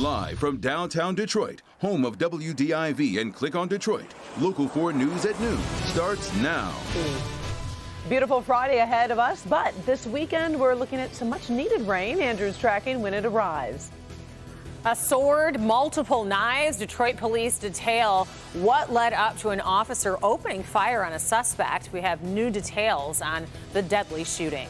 Live from downtown Detroit, home of WDIV and Click on Detroit, Local 4 News at noon starts now. Beautiful Friday ahead of us, but this weekend we're looking at some much needed rain. Andrew's tracking when it arrives. A sword, multiple knives. Detroit police detail what led up to an officer opening fire on a suspect. We have new details on the deadly shooting.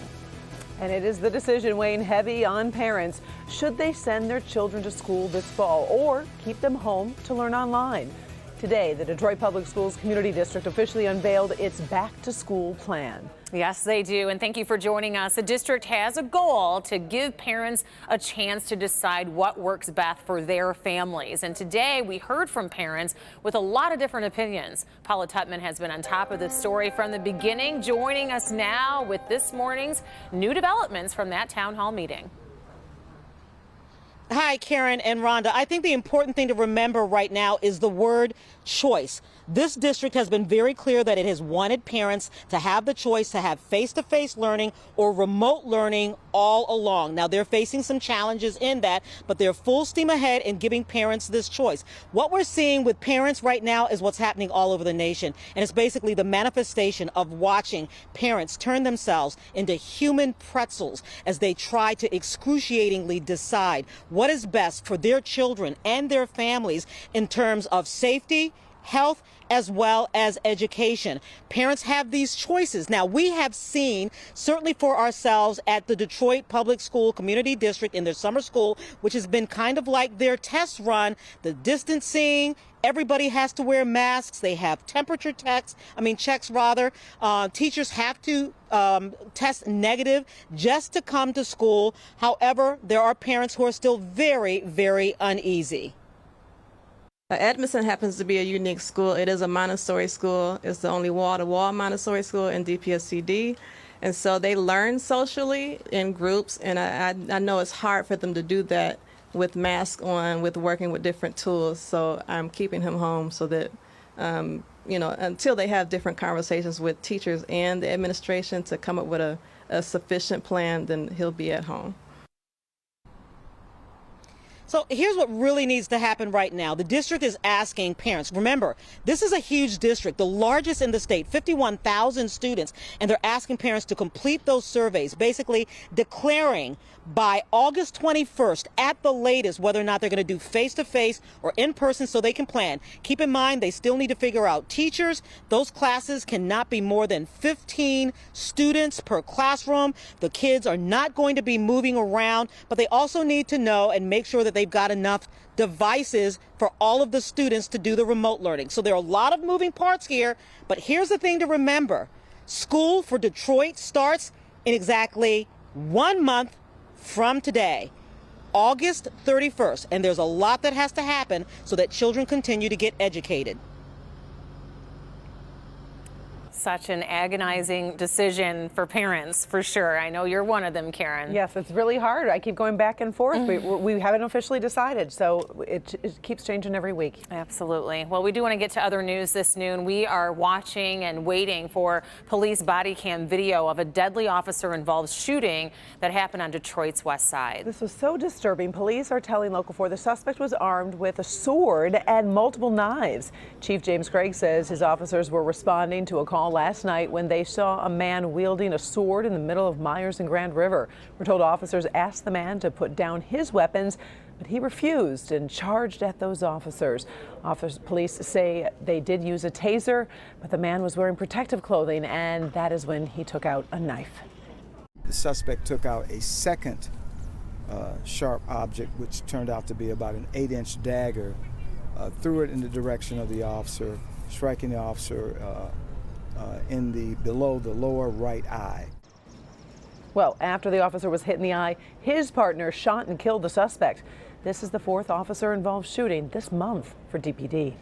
And it is the decision weighing heavy on parents. Should they send their children to school this fall or keep them home to learn online? Today, the Detroit Public Schools Community District officially unveiled its back-to-school plan. Yes, they do. And thank you for joining us. The district has a goal to give parents a chance to decide what works best for their families. And today, we heard from parents with a lot of different opinions. Paula Tutman has been on top of this story from the beginning, joining us now with this morning's new developments from that town hall meeting. Hi, Karen and Rhonda. I think the important thing to remember right now is the word choice. This district has been very clear that it has wanted parents to have the choice to have face-to-face learning or remote learning all along. Now, they're facing some challenges in that, but they're full steam ahead in giving parents this choice. What we're seeing with parents right now is what's happening all over the nation, and it's basically the manifestation of watching parents turn themselves into human pretzels as they try to excruciatingly decide what is best for their children and their families in terms of safety, health, as well as education. Parents have these choices. Now, we have seen, certainly for ourselves at the Detroit Public School Community District in their summer school, which has been kind of like their test run, the distancing, everybody has to wear masks. They have temperature checks. Teachers have to test negative just to come to school. However, there are parents who are still very, very uneasy. Edmondson happens to be a unique school. It is a Montessori school. It's the only wall-to-wall Montessori school in DPSCD. And so they learn socially in groups, and I know it's hard for them to do that with masks on, with working with different tools. So I'm keeping him home so that, until they have different conversations with teachers and the administration to come up with a sufficient plan, then he'll be at home. So here's what really needs to happen right now. The district is asking parents. Remember, this is a huge district, the largest in the state, 51,000 students, and they're asking parents to complete those surveys, basically declaring by August 21st at the latest whether or not they're going to do face-to-face or in-person so they can plan. Keep in mind, they still need to figure out teachers. Those classes cannot be more than 15 students per classroom. The kids are not going to be moving around, but they also need to know and make sure that they've got enough devices for all of the students to do the remote learning. So there are a lot of moving parts here, but here's the thing to remember. School for Detroit starts in exactly 1 month from today, August 31st, and there's a lot that has to happen so that children continue to get educated. Such an agonizing decision for parents, for sure. I know you're one of them, Karen. Yes, it's really hard. I keep going back and forth. We haven't officially decided, so it keeps changing every week. Absolutely. Well, we do want to get to other news this noon. We are watching and waiting for police body cam video of a deadly officer-involved shooting that happened on Detroit's west side. This was so disturbing. Police are telling Local 4 the suspect was armed with a sword and multiple knives. Chief James Craig says his officers were responding to a call last night when they saw a man wielding a sword in the middle of Myers and Grand River. We're told officers asked the man to put down his weapons, but he refused and charged at those officers. Police say they did use a taser, but the man was wearing protective clothing, and that is when he took out a knife. The suspect took out a second sharp object, which turned out to be about an 8-inch dagger, threw it in the direction of the officer, striking the officer below the lower right eye. Well, after the officer was hit in the eye, his partner shot and killed the suspect. This is the 4th officer-involved shooting this month for DPD.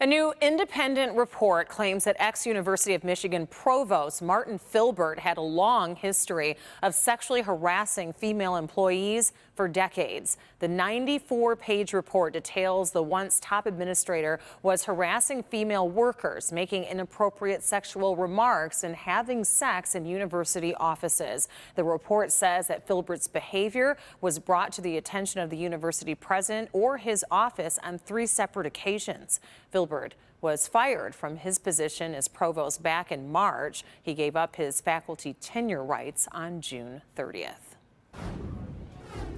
A new independent report claims that ex-University of Michigan provost Martin Filbert had a long history of sexually harassing female employees for decades. The 94-page report details the once top administrator was harassing female workers, making inappropriate sexual remarks, and having sex in university offices. The report says that Filbert's behavior was brought to the attention of the university president or his office on 3 separate occasions. Filbert was fired from his position as provost back in March. He gave up his faculty tenure rights on June 30th.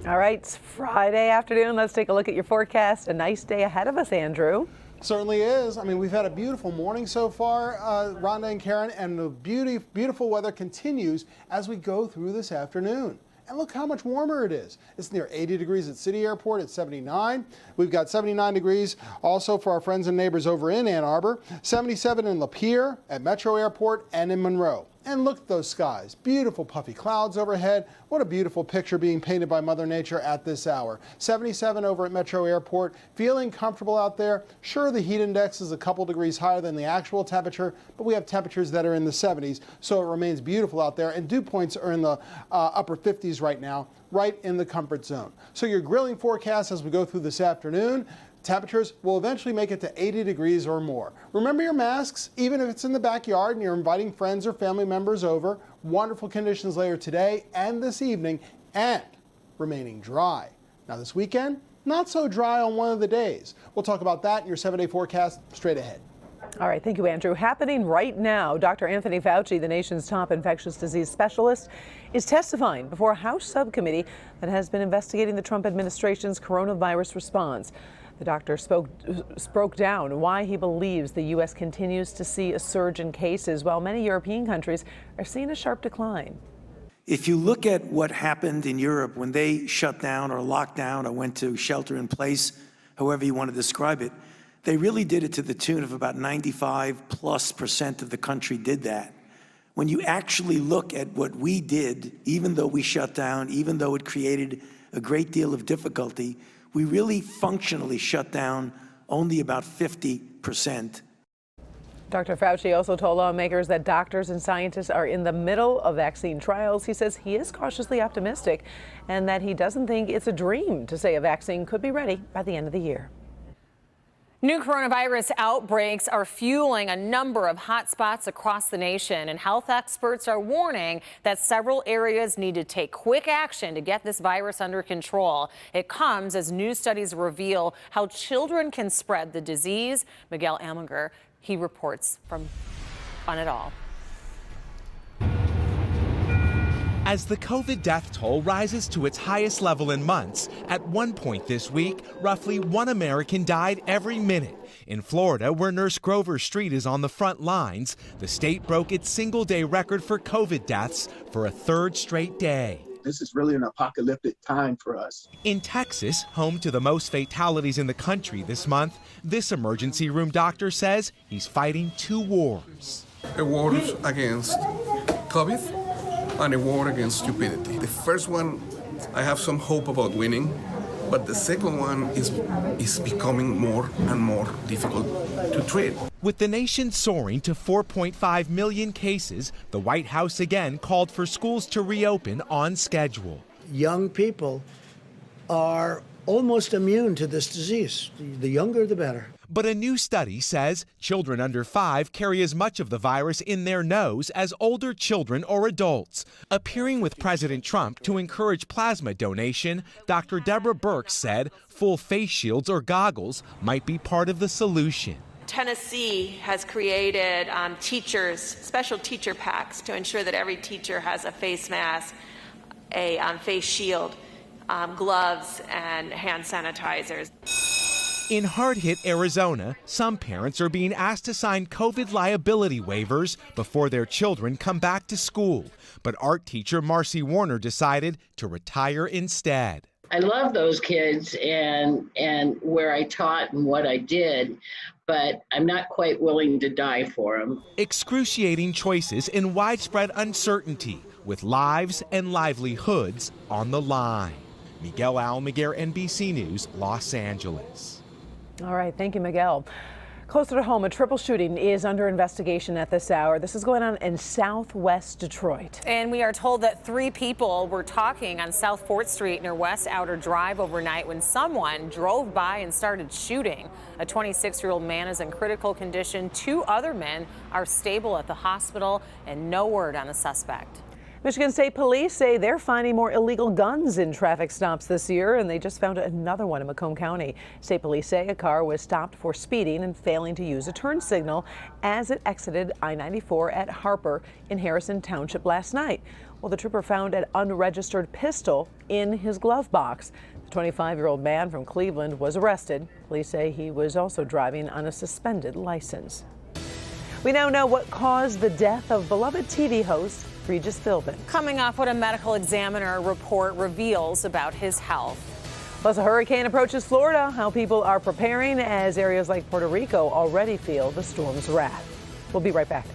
All right, it's Friday afternoon. Let's take a look at your forecast. A nice day ahead of us, Andrew. Certainly is. I mean, we've had a beautiful morning so far, Rhonda and Karen, and the beautiful weather continues as we go through this afternoon. And look how much warmer it is. It's near 80 degrees at City Airport at 79. We've got 79 degrees also for our friends and neighbors over in Ann Arbor, 77 in Lapeer, at Metro Airport, and in Monroe. And look at those skies. Beautiful puffy clouds overhead. What a beautiful picture being painted by Mother Nature at this hour. 77 over at Metro Airport. Feeling comfortable out there. Sure, the heat index is a couple degrees higher than the actual temperature, but we have temperatures that are in the 70s, so it remains beautiful out there. And dew points are in the upper 50s right now, right in the comfort zone. So your grilling forecast as we go through this afternoon. Temperatures will eventually make it to 80 degrees or more. Remember your masks, even if it's in the backyard and you're inviting friends or family members over. Wonderful conditions later today and this evening, and remaining dry. Now this weekend, not so dry on one of the days. We'll talk about that in your 7-day forecast straight ahead. All right, thank you, Andrew. Happening right now, Dr. Anthony Fauci, the nation's top infectious disease specialist, is testifying before a House subcommittee that has been investigating the Trump administration's coronavirus response. The doctor spoke down why he believes the U.S. continues to see a surge in cases while many European countries are seeing a sharp decline. If you look at what happened in Europe when they shut down or locked down or went to shelter in place, however you want to describe it, they really did it to the tune of about 95+% of the country did that. When you actually look at what we did, even though we shut down, even though it created a great deal of difficulty, we really functionally shut down only about 50%. Dr. Fauci also told lawmakers that doctors and scientists are in the middle of vaccine trials. He says he is cautiously optimistic and that he doesn't think it's a dream to say a vaccine could be ready by the end of the year. New coronavirus outbreaks are fueling a number of hot spots across the nation, and health experts are warning that several areas need to take quick action to get this virus under control. It comes as new studies reveal how children can spread the disease. Miguel Almaguer, he reports on it all. As the COVID death toll rises to its highest level in months, at one point this week, roughly 1 American died every minute. In Florida, where Nurse Grover Street is on the front lines, the state broke its single-day record for COVID deaths for a 3rd straight day. This is really an apocalyptic time for us. In Texas, home to the most fatalities in the country this month, this emergency room doctor says he's fighting 2 wars. A war against COVID and a war against stupidity. The first one, I have some hope about winning, but the second one is becoming more and more difficult to treat. With the nation soaring to 4.5 million cases, the White House again called for schools to reopen on schedule. Young people are almost immune to this disease. The younger, the better. But a new study says children under 5 carry as much of the virus in their nose as older children or adults. Appearing with President Trump to encourage plasma donation, Dr. Deborah Birx said full face shields or goggles might be part of the solution. Tennessee has created special teacher packs to ensure that every teacher has a face mask, a face shield, gloves, and hand sanitizers. In hard-hit Arizona, some parents are being asked to sign COVID liability waivers before their children come back to school. But art teacher Marcy Warner decided to retire instead. I love those kids and where I taught and what I did, but I'm not quite willing to die for them. Excruciating choices in widespread uncertainty, with lives and livelihoods on the line. Miguel Almaguer, NBC News, Los Angeles. All right, thank you, Miguel. Closer to home, a triple shooting is under investigation at this hour. This is going on in southwest Detroit. And we are told that 3 people were talking on South 4th Street near West Outer Drive overnight when someone drove by and started shooting. A 26-year-old man is in critical condition. 2 other men are stable at the hospital, and no word on the suspect. Michigan State Police say they're finding more illegal guns in traffic stops this year, and they just found another one in Macomb County. State Police say a car was stopped for speeding and failing to use a turn signal as it exited I-94 at Harper in Harrison Township last night. Well, the trooper found an unregistered pistol in his glove box. The 25-year-old man from Cleveland was arrested. Police say he was also driving on a suspended license. We now know what caused the death of beloved TV host Regis Philbin. Coming off what a medical examiner report reveals about his health. Plus, a hurricane approaches Florida, how people are preparing as areas like Puerto Rico already feel the storm's wrath. We'll be right back.